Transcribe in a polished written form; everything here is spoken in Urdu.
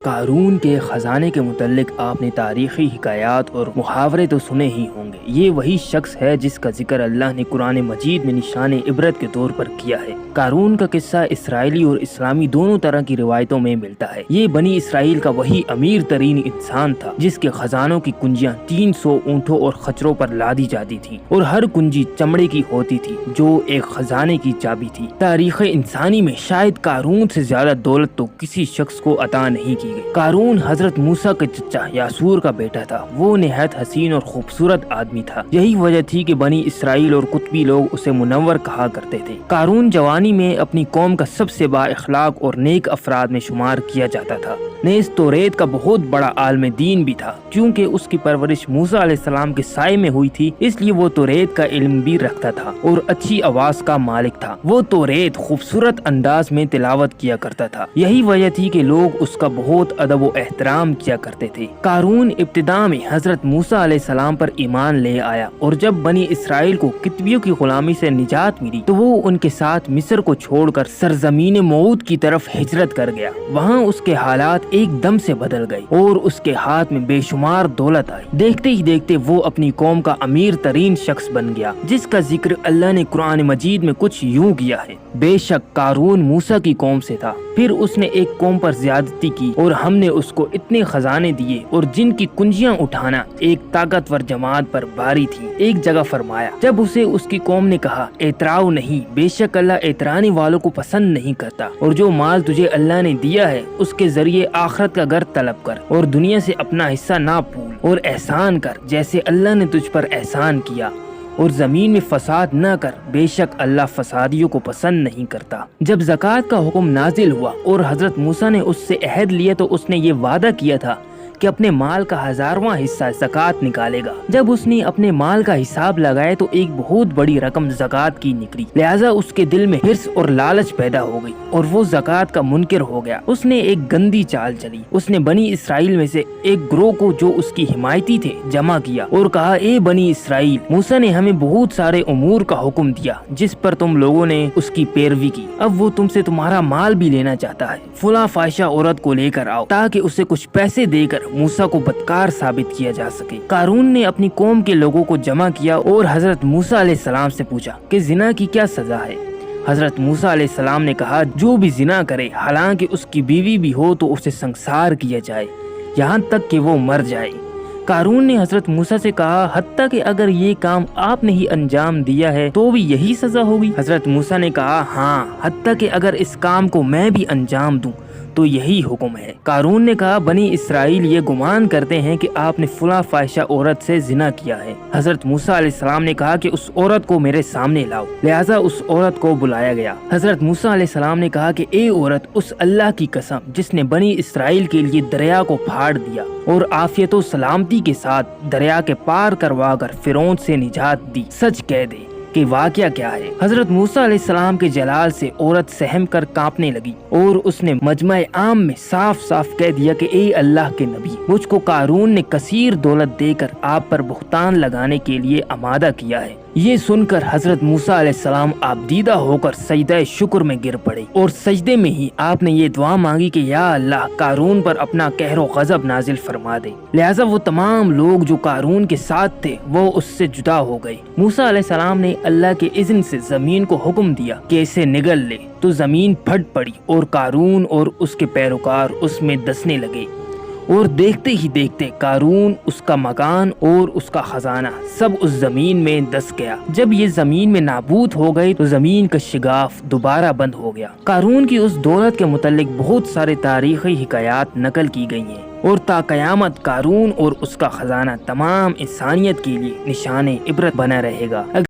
قارون کے خزانے کے متعلق آپ نے تاریخی حکایات اور محاورے تو سنے ہی ہوں گے۔ یہ وہی شخص ہے جس کا ذکر اللہ نے قرآن مجید میں نشان عبرت کے طور پر کیا ہے۔ قارون کا قصہ اسرائیلی اور اسلامی دونوں طرح کی روایتوں میں ملتا ہے۔ یہ بنی اسرائیل کا وہی امیر ترین انسان تھا جس کے خزانوں کی کنجیاں 300 اونٹوں اور خچروں پر لادی جاتی تھی اور ہر کنجی چمڑے کی ہوتی تھی جو ایک خزانے کی چابی تھی۔ تاریخ انسانی میں شاید قارون سے زیادہ دولت تو کسی شخص کو عطا نہیں کی گئی۔ قارون حضرت موسیٰ کے چچا یاسور کا بیٹا تھا۔ وہ نہایت حسین اور خوبصورت آدمی تھا۔ یہی وجہ تھی کہ بنی اسرائیل اور قطبی لوگ اسے منور کہا کرتے تھے۔ قارون جوانی میں اپنی قوم کا سب سے با اخلاق اور نیک افراد میں شمار کیا جاتا تھا۔ نیز توریت کا بہت بڑا عالم دین بھی تھا۔ کیونکہ اس کی پرورش موسیٰ علیہ السلام کے سائے میں ہوئی تھی، اس لیے وہ توریت کا علم بھی رکھتا تھا اور اچھی آواز کا مالک تھا۔ وہ توریت خوبصورت انداز میں تلاوت کیا کرتا تھا۔ یہی وجہ تھی کہ لوگ اس کا بہت ادب و احترام کیا کرتے تھے۔ قارون ابتدا میں حضرت موسیٰ علیہ السلام پر ایمان لے آیا اور جب بنی اسرائیل کو کتبیوں کی غلامی سے نجات ملی تو وہ ان کے ساتھ مصر کو چھوڑ کر سرزمین موعود کی طرف ہجرت کر گیا۔ وہاں اس کے حالات ایک دم سے بدل گئے اور اس کے ہاتھ میں بے شمار دولت آئی۔ دیکھتے ہی دیکھتے وہ اپنی قوم کا امیر ترین شخص بن گیا، جس کا ذکر اللہ نے قرآن مجید میں کچھ یوں کیا ہے: بے شک قارون موسیٰ کی قوم سے تھا، پھر اس نے ایک قوم پر زیادتی کی اور ہم نے اس کو اتنے خزانے دیے اور جن کی کنجیاں اٹھانا ایک طاقتور جماعت پر بھاری تھی۔ ایک جگہ فرمایا، جب اسے اس کی قوم نے کہا اعتراؤ نہیں، بے شک اللہ اعترانے والوں کو پسند نہیں کرتا، اور جو مال تجھے اللہ نے دیا ہے اس کے ذریعے آخرت کا گھر طلب کر اور دنیا سے اپنا حصہ نہ بھول اور احسان کر جیسے اللہ نے تجھ پر احسان کیا، اور زمین میں فساد نہ کر، بے شک اللہ فسادیوں کو پسند نہیں کرتا۔ جب زکوٰۃ کا حکم نازل ہوا اور حضرت موسیٰ نے اس سے عہد لیا تو اس نے یہ وعدہ کیا تھا کہ اپنے مال کا 1000واں حصہ زکوٰۃ نکالے گا۔ جب اس نے اپنے مال کا حساب لگایا تو ایک بہت بڑی رقم زکوٰۃ کی نکلی، لہٰذا اس کے دل میں حرص اور لالچ پیدا ہو گئی اور وہ زکوٰۃ کا منکر ہو گیا۔ اس نے ایک گندی چال چلی۔ اس نے بنی اسرائیل میں سے ایک گروہ کو جو اس کی حمایتی تھے جمع کیا اور کہا، اے بنی اسرائیل، موسیٰ نے ہمیں بہت سارے امور کا حکم دیا جس پر تم لوگوں نے اس کی پیروی کی۔ اب وہ تم سے تمہارا مال بھی لینا چاہتا ہے۔ فلاں فاحشہ عورت کو لے کر آؤ تاکہ اسے کچھ پیسے دے کر موسیٰ کو بدکار ثابت کیا جا سکے۔ قارون نے اپنی قوم کے لوگوں کو جمع کیا اور حضرت موسیٰ علیہ السلام سے پوچھا کہ زنا کی کیا سزا ہے؟ حضرت موسیٰ علیہ السلام نے کہا، جو بھی زنا کرے حالانکہ اس کی بیوی بھی ہو تو اسے سنسار کیا جائے یہاں تک کہ وہ مر جائے۔ قارون نے حضرت موسیٰ سے کہا، حتیٰ کہ اگر یہ کام آپ نے ہی انجام دیا ہے تو بھی یہی سزا ہوگی؟ حضرت موسیٰ نے کہا، ہاں، حتیٰ کہ اگر اس کام کو میں بھی انجام دوں تو یہی حکم ہے۔ قارون نے کہا، بنی اسرائیل یہ گمان کرتے ہیں کہ آپ نے فلاں فاحشہ عورت سے زنا کیا ہے۔ حضرت موسیٰ علیہ السلام نے کہا کہ اس عورت کو میرے سامنے لاؤ، لہٰذا اس عورت کو بلایا گیا۔ حضرت موسیٰ علیہ السلام نے کہا کہ اے عورت، اس اللہ کی قسم جس نے بنی اسرائیل کے لیے دریا کو پھاڑ دیا اور عافیت و سلامتی کے ساتھ دریا کے پار کروا کر فرعون سے نجات دی، سچ کہہ دے کہ واقعہ کیا ہے۔ حضرت موسیٰ علیہ السلام کے جلال سے عورت سہم کر کانپنے لگی اور اس نے مجمع عام میں صاف صاف کہہ دیا کہ اے اللہ کے نبی، مجھ کو قارون نے کثیر دولت دے کر آپ پر بہتان لگانے کے لیے آمادہ کیا ہے۔ یہ سن کر حضرت موسیٰ علیہ السلام آبدیدہ ہو کر سجدہ شکر میں گر پڑے اور سجدے میں ہی آپ نے یہ دعا مانگی کہ یا اللہ، قارون پر اپنا قہر و غضب نازل فرما دے۔ لہٰذا وہ تمام لوگ جو قارون کے ساتھ تھے وہ اس سے جدا ہو گئے۔ موسیٰ علیہ السلام نے اللہ کے اذن سے زمین کو حکم دیا کہ اسے نگل لے، تو زمین پھٹ پڑی اور قارون اور اس کے پیروکار اس میں دسنے لگے، اور دیکھتے ہی دیکھتے قارون، اس کا مکان اور اس کا خزانہ سب اس زمین میں دس گیا۔ جب یہ زمین میں نابود ہو گئے تو زمین کا شگاف دوبارہ بند ہو گیا۔ قارون کی اس دولت کے متعلق بہت سارے تاریخی حکایات نقل کی گئی ہیں اور تا قیامت قارون اور اس کا خزانہ تمام انسانیت کے لیے نشان عبرت بنا رہے گا۔